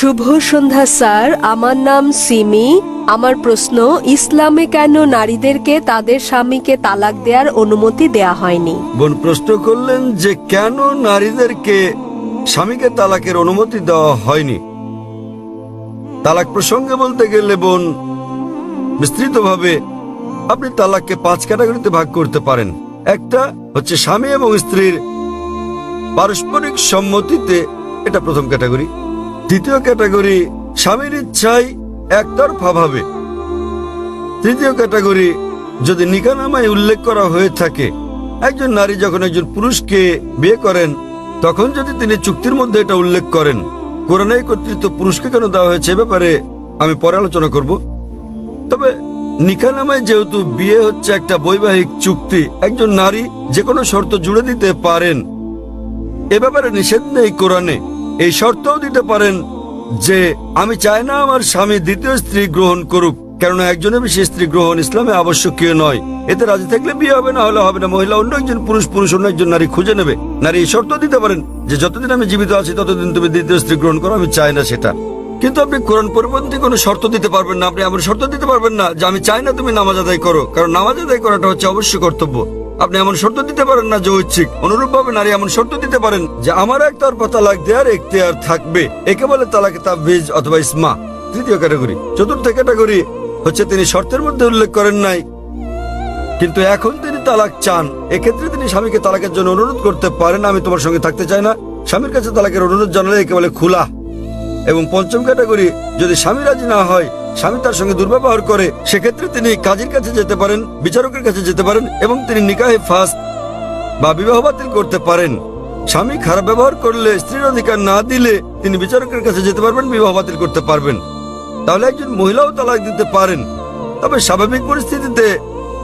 শুভ সন্ধ্যা sir, আমার নাম সিমি। আমার প্রশ্ন, ইসলামে কেন নারীদেরকে তাদের স্বামীকে তালাক দেওয়ার অনুমতি দেয়া হয়নি? বোন প্রশ্ন করলেন যে কেন নারীদেরকে স্বামীকে তালাকের অনুমতি দেওয়া হয়নি। তালাক প্রসঙ্গে বলতে গেলে বোন বিস্তৃতভাবে আপনি তালাককে 5 ক্যাটাগরিতে ভাগ করতে পারেন। একটা হচ্ছে স্বামী এবং স্ত্রীর পারস্পরিক সম্মতিতে, এটা প্রথম ক্যাটাগরি। দ্বিতীয় ক্যাটাগরি স্বামীর ইচ্ছায় একতরফা ভাবে। তৃতীয় ক্যাটাগরি যদি নিকাহনামায় উল্লেখ করা হয়ে থাকে, একজন নারী যখন একজন পুরুষকে বিয়ে করেন তখন যদি তিনি চুক্তির মধ্যে এটা উল্লেখ করেন। কোরআনে কর্তৃত্ব পুরুষকে কেন দেওয়া হয়েছে এ ব্যাপারে আমি পরে আলোচনা করব। তবে নিকাহনামায় যেহেতু বিয়ে হচ্ছে একটা বৈবাহিক চুক্তি, একজন নারী যে কোনো শর্ত জুড়ে দিতে পারেন, এ ব্যাপারে নিষেধ নেই কোরআনে। এই শর্তও দিতে পারেন যে আমি চাই না আমার স্বামী দ্বিতীয় স্ত্রী গ্রহণ করুক, কেননা একজনের বেশি স্ত্রী গ্রহণ ইসলামে আবশ্যকীয় নয়। এতে রাজি থাকলে বিয়ে হবে, না হলে হবে না। মহিলা অন্য একজন পুরুষ অন্য একজন নারী খুঁজে নেবে। নারী এই শর্ত দিতে পারেন যে যতদিন আমি জীবিত আছি ততদিন তুমি দ্বিতীয় স্ত্রী গ্রহণ করো, আমি চাই না সেটা। কিন্তু আপনি কোরআন পরিপন্থী কোনো শর্ত দিতে পারবেন না। আপনি এমন শর্ত দিতে পারবেন না যে আমি চাই না তুমি নামাজ আদায় করো, কারণ নামাজ আদায় করাটা হচ্ছে অবশ্য কর্তব্য। আপনি এমন শর্ত দিতে পারেন না যে ঐচ্ছিক। অনুরূপভাবে নারী এমন শর্ত দিতে পারেন যে আমার একতরফা তালাক দেওয়ার এখতিয়ার থাকবে। একে বলে তালাকে তাবীজ অথবা ইসমা। তৃতীয় ক্যাটাগরি। চতুর্থ ক্যাটাগরি হচ্ছে তিনি শর্তের মধ্যে উল্লেখ করেন নাই, কিন্তু এখন তিনি তালাক চান। এক্ষেত্রে তিনি স্বামীকে তালাকের জন্য অনুরোধ করতে পারেন, আমি তোমার সঙ্গে থাকতে চাই না। স্বামীর কাছে তালাকের অনুরোধ জানালে একে বলে খুলা। এবং পঞ্চম ক্যাটাগরি, যদি স্বামী রাজি না হয়, স্বামী তার সঙ্গে দুর্ব্যবহার করে, সেক্ষেত্রে তিনি কাজীর কাছে যেতে পারেন, বিচারকের কাছে যেতে পারেন এবং তিনি নিকাহে ফাস বা বিবাহ বাতিল করতে পারেন। স্বামী খারাপ ব্যবহার করলে, স্ত্রীর অধিকার না দিলে তিনি বিচারকের কাছে যেতে পারবেন, বিবাহ বাতিল করতে পারবেন। তাহলে একজন মহিলাও তালাক দিতে পারেন। তবে স্বাভাবিক পরিস্থিতিতে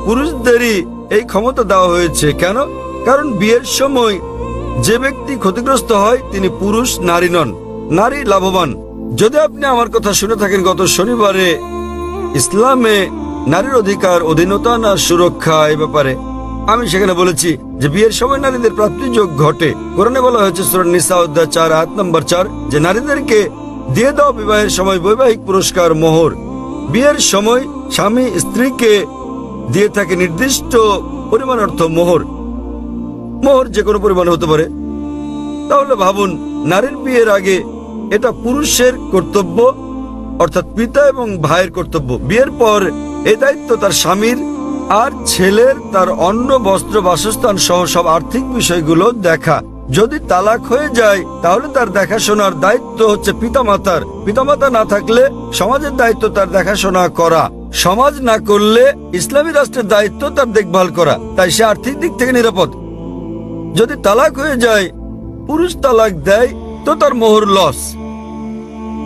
পুরুষদেরই এই ক্ষমতা দেওয়া হয়েছে। কেন? কারণ বিয়ের সময় যে ব্যক্তি ক্ষতিগ্রস্ত হয় তিনি পুরুষ, নারী নন। নারী লাভবান। যদি আপনি আমার কথা শুনে থাকেন, গত শনিবারে ইসলামে নারীর অধিকার, অধীনতা না সুরক্ষা এই ব্যাপারে আমি সেখানে বলেছি যে বিয়ের সময় নারীদের প্রাপ্তিযোগ ঘটে। কোরআনে বলা হয়েছে সূরা নিসা অধ্যায় 4 আয়াত নম্বর 4 যে নারীদেরকে দিয়ে দাও বিবাহের সময় বৈবাহিক পুরস্কার, মোহর। বিয়ের সময় স্বামী স্ত্রীকে দিয়ে থাকে নির্দিষ্ট পরিমাণ অর্থ মোহর। মোহর যে কোনো পরিমাণ হতে পারে। তাহলে ভাবুন, নারীর বিয়ের আগে এটা পুরুষের কর্তব্য, অর্থাৎ পিতা এবং ভাইয়ের কর্তব্য। বিয়ের পর এই দায়িত্ব তার স্বামীর, আর ছেলের তার অন্ন, বস্ত্র, বাসস্থান সহ সব আর্থিক বিষয়গুলো দেখা। যদি তালাক হয়ে যায় তাহলে তার দেখাশোনার দায়িত্ব হচ্ছে পিতামাতার। পিতামাতা না থাকলে সমাজের দায়িত্ব তার দেখাশোনা করা। সমাজ না করলে ইসলামী রাষ্ট্রের দায়িত্ব তার দেখভাল করা। তাই সে আর্থিক দিক থেকে নিরাপদ। যদি তালাক হয়ে যায়, পুরুষ তালাক দেয়, তো তার মোহর লস,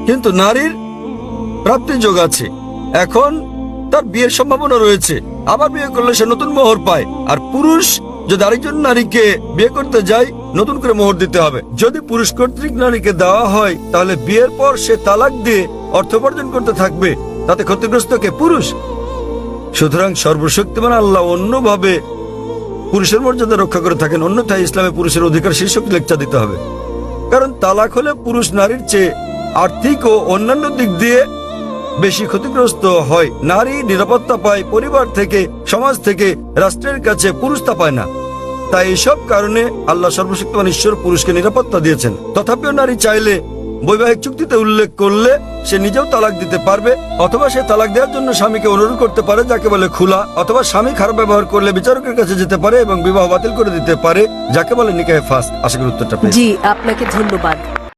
কিন্তু নারীর প্রাপ্তিযোগ আছে। এখন তার বিয়ের সম্ভাবনা রয়েছে, আবার বিয়ে করলে সে নতুন মোহর পায়। আর পুরুষ যদি আরেকজন নারীকে বিয়ে করতে যায়, নতুন করে মোহর দিতে হবে। যদি পুরুষ কর্তৃক নারীকে দেওয়া হয়, তাহলে বিয়ের পর সে তালাক দিয়ে অর্থ উপার্জন করতে থাকবে। তাতে ক্ষতিগ্রস্ত কে? পুরুষ। সুতরাং সর্বশক্তিমান আল্লাহ অন্যভাবে পুরুষের মর্যাদা রক্ষা করে থাকেন। অন্যথায় ইসলামে পুরুষের অধিকার শীর্ষক লেকচার দিতে হবে। কারণ তালাক হলে পুরুষ নারীর চেয়ে আর্থিক ও অন্যান্য দিক দিয়ে বেশি ক্ষতিগ্রস্ত হয়। নারী নিরাপত্তা পায় পরিবার থেকে, সমাজ থেকে, রাষ্ট্রের কাছে। পুরুষ তা পায় না। তাই এসব কারণে আল্লাহ সর্বশক্তিমান ঈশ্বর পুরুষকে নিরাপত্তা দিয়েছেন। তথাপিও নারী চাইলে বৈবাহিক চুক্তিতে উল্লেখ করলে সে নিজেও তালাক দিতে পারবে, অথবা সে তালাক দেওয়ার জন্য স্বামীকে অনুরোধ করতে পারে, যাকে বলে খুলা। অথবা স্বামী খারাপ ব্যবহার করলে বিচারকের কাছে যেতে পারে এবং বিবাহ বাতিল করে দিতে পারে, যাকে বলে নিকাহে ফাস। আশা করি উত্তরটা পেয়েছি। জি, আপনাকে ধন্যবাদ।